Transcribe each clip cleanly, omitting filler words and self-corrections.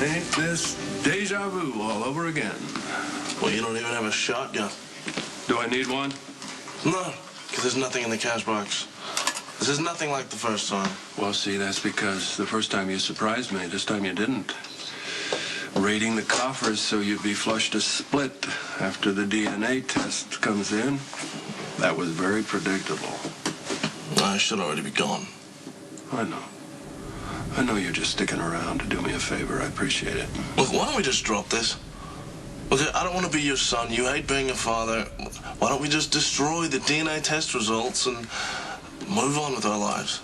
Ain't this deja vu all over again? Well, you don't even have a shotgun. Do I need one? No, because there's nothing in the cash box. This is nothing like the first time. Well, see, that's because the first time you surprised me. This time you didn't. Raiding the coffers so you'd be flushed to split after the DNA test comes in. That was very predictable. I should already be gone. I know. I know you're just sticking around to do me a favor. I appreciate it. Look, why don't we just drop this? Look, I don't want to be your son. You hate being a father. Why don't we just destroy the DNA test results and move on with our lives?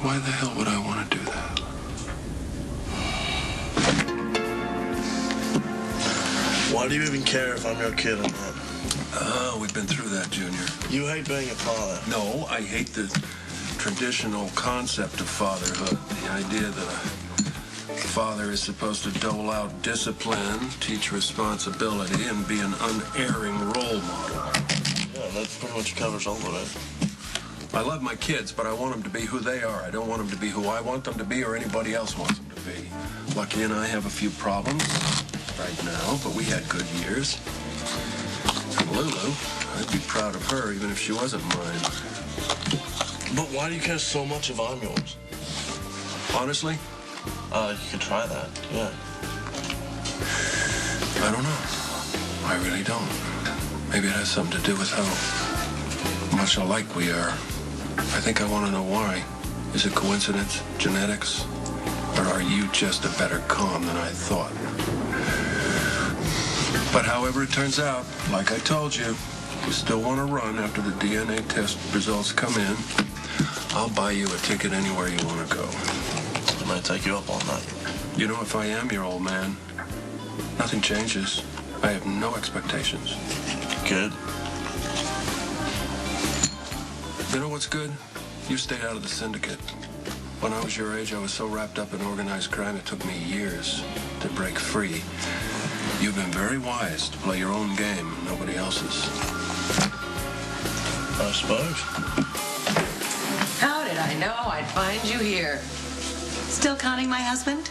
Why the hell would I want to do that? Why do you even care if I'm your kid or not? Oh, we've been through that, Junior. You hate being a father. No, I hate the traditional concept of fatherhood. The idea that a father is supposed to dole out discipline, teach responsibility, and be an unerring role model. Yeah, that pretty much covers all of it. I love my kids, but I want them to be who they are. I don't want them to be who I want them to be or anybody else wants them to be. Lucky and I have a few problems right now, but we had good years. And Lulu, I'd be proud of her even if she wasn't mine. But why do you care so much if I'm yours? Honestly? You could try that, yeah. I don't know. I really don't. Maybe it has something to do with how much alike we are. I think I want to know why. Is it coincidence, genetics, or are you just a better con than I thought? But however it turns out, like I told you, if you still want to run after the DNA test results come in, I'll buy you a ticket anywhere you want to go. I might take you up on that. You know, if I am your old man, nothing changes. I have no expectations. Good. You know what's good? You stayed out of the syndicate. When I was your age, I was so wrapped up in organized crime, it took me years to break free. You've been very wise to play your own game, nobody else's. I suppose. How did I know I'd find you here? Still conning my husband?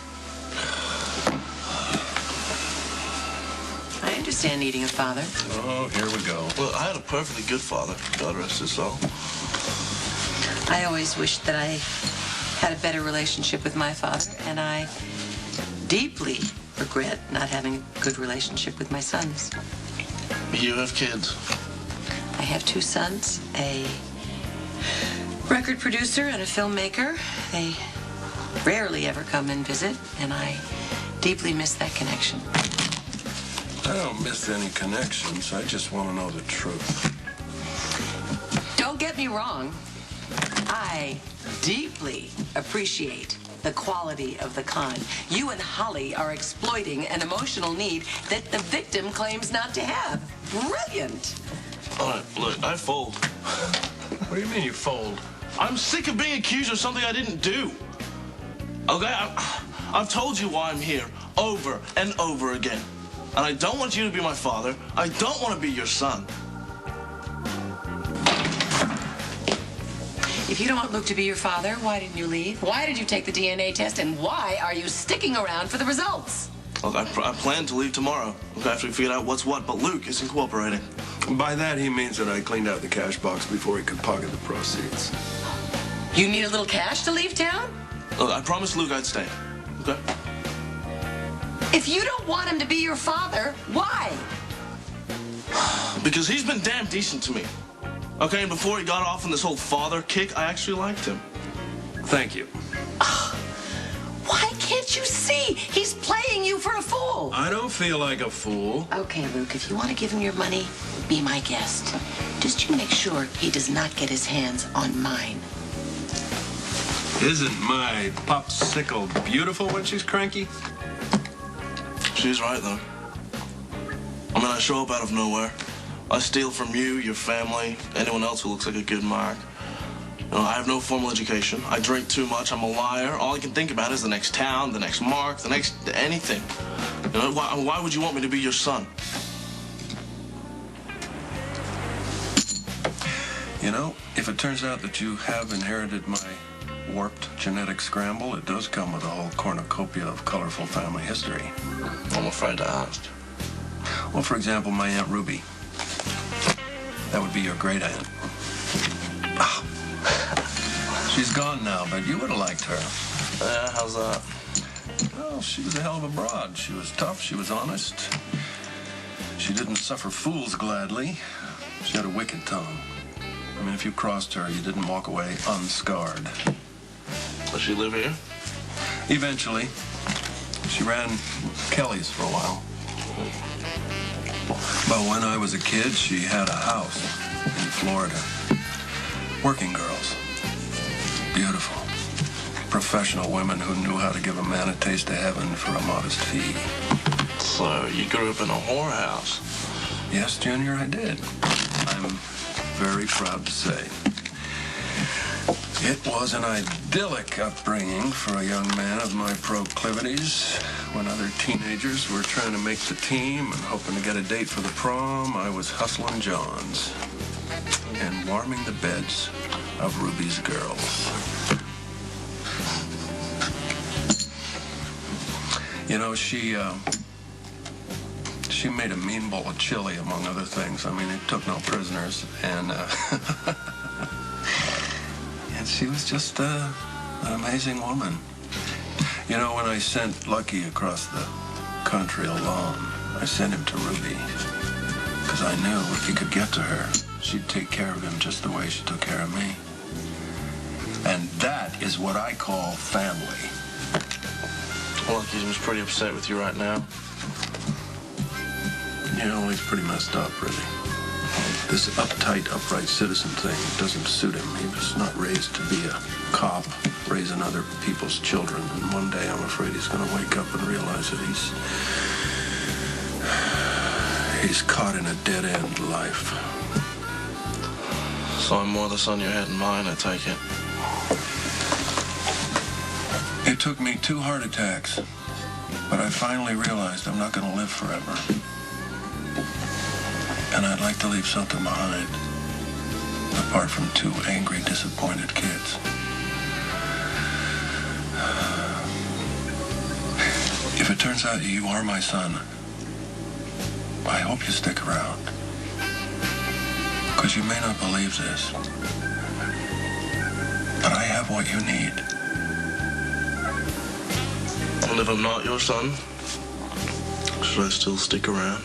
I understand needing a father. Oh, here we go. Well, I had a perfectly good father, God rest his soul. I always wished that I had a better relationship with my father, and I deeply regret not having a good relationship with my sons. You have kids. I have 2 sons, a record producer and a filmmaker. They rarely ever come and visit, and I deeply miss that connection. I don't miss any connections. I just want to know the truth. Don't get me wrong. I deeply appreciate the quality of the con. You and Holly are exploiting an emotional need that the victim claims not to have. Brilliant. All right, look, I fold. What do you mean you fold? I'm sick of being accused of something I didn't do. Okay, I've told you why I'm here over and over again. And I don't want you to be my father. I don't want to be your son. If you don't want Luke to be your father, why didn't you leave? Why did you take the DNA test? And why are you sticking around for the results? Look, I plan to leave tomorrow. Okay, after we figured out what's what, but Luke isn't cooperating. By that, he means that I cleaned out the cash box before he could pocket the proceeds. You need a little cash to leave town? Look, I promised Luke I'd stay. Okay? If you don't want him to be your father, why? Because he's been damn decent to me. Okay, and before he got off on this whole father kick, I actually liked him. Thank you. Why can't you see? He's playing you for a fool. I don't feel like a fool. Okay, Luke, if you want to give him your money, be my guest. Just you make sure he does not get his hands on mine. Isn't my popsicle beautiful when she's cranky? She's right, though. I mean, I show up out of nowhere. I steal from you, your family, anyone else who looks like a good mark. You know, I have no formal education. I drink too much. I'm a liar. All I can think about is the next town, the next mark, the next anything. You know, why would you want me to be your son? You know, if it turns out that you have inherited my warped genetic scramble, it does come with a whole cornucopia of colorful family history. I'm afraid to ask. Well, for example, my Aunt Ruby. That would be your great aunt. Ah. She's gone now, but you would have liked her. Yeah, how's that? Well, she was a hell of a broad. She was tough, she was honest. She didn't suffer fools gladly. She had a wicked tongue. I mean, if you crossed her, you didn't walk away unscarred. Does she live here? Eventually. She ran Kelly's for a while. But when I was a kid, she had a house in Florida. Working girls. Beautiful. Professional women who knew how to give a man a taste of heaven for a modest fee. So, you grew up in a whorehouse? Yes, Junior, I did. I'm very proud to say. It was an idyllic upbringing for a young man of my proclivities. When other teenagers were trying to make the team and hoping to get a date for the prom, I was hustling Johns and warming the beds of Ruby's girls. You know, she made a mean bowl of chili, among other things. I mean, it took no prisoners, and and she was just an amazing woman. You know, when I sent Lucky across the country alone, I sent him to Ruby, because I knew if he could get to her, she'd take care of him just the way she took care of me. And that is what I call family. Lucky seems pretty upset with you right now. You know, he's pretty messed up, really. This uptight, upright citizen thing doesn't suit him. He was not raised to be a cop, raising other people's children. And one day, I'm afraid he's going to wake up and realize that he's caught in a dead-end life. So I'm more the son you had in mind, I take it. It took me 2 heart attacks, but I finally realized I'm not going to live forever. And I'd like to leave something behind, apart from 2 angry, disappointed kids. If it turns out you are my son, I hope you stick around. Because you may not believe this, but I have what you need. And if I'm not your son, should I still stick around?